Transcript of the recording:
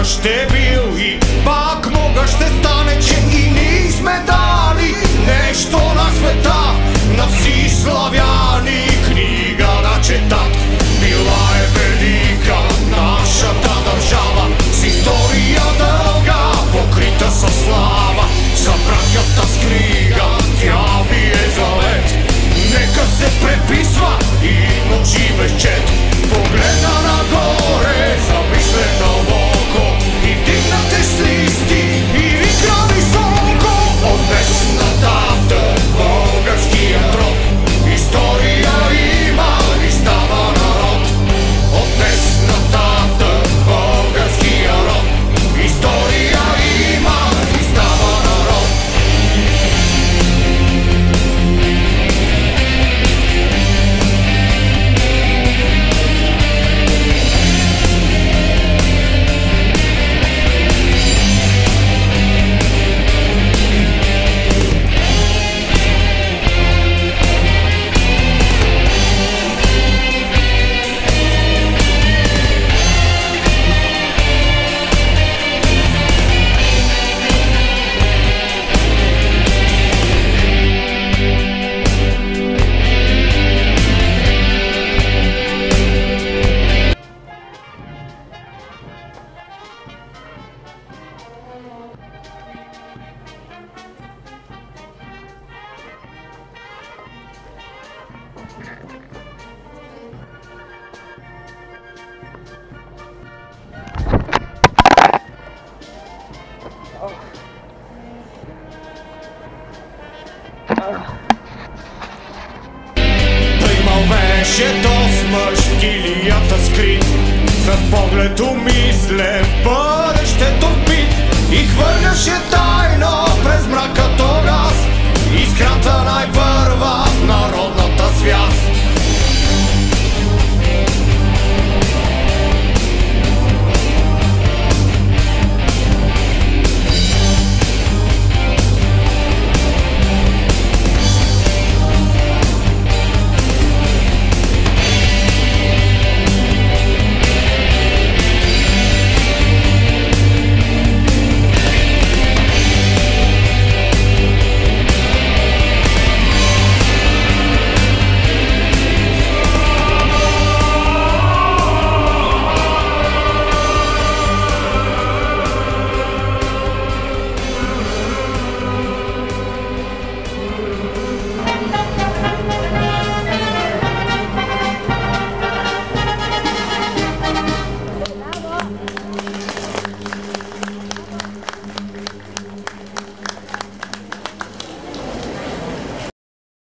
Ще бил и пак мога ще стане, че и ние сме дали нещо на света, на всички славяни книга да четат. Била е велика нашата държава, с история дълга, покрита със слава. За братята с книга тя ви е завет, нека се преписва и мълчи без чет. Погледна нагоре, замисля дълбоко и вдигнате с листи и викна високо. От днес нататък българският род история има и става народ. От днес нататък българският род история има и става народ. Беше този мъж в килията скрит, с поглед умислен бъдещето впит и хвърляше тайно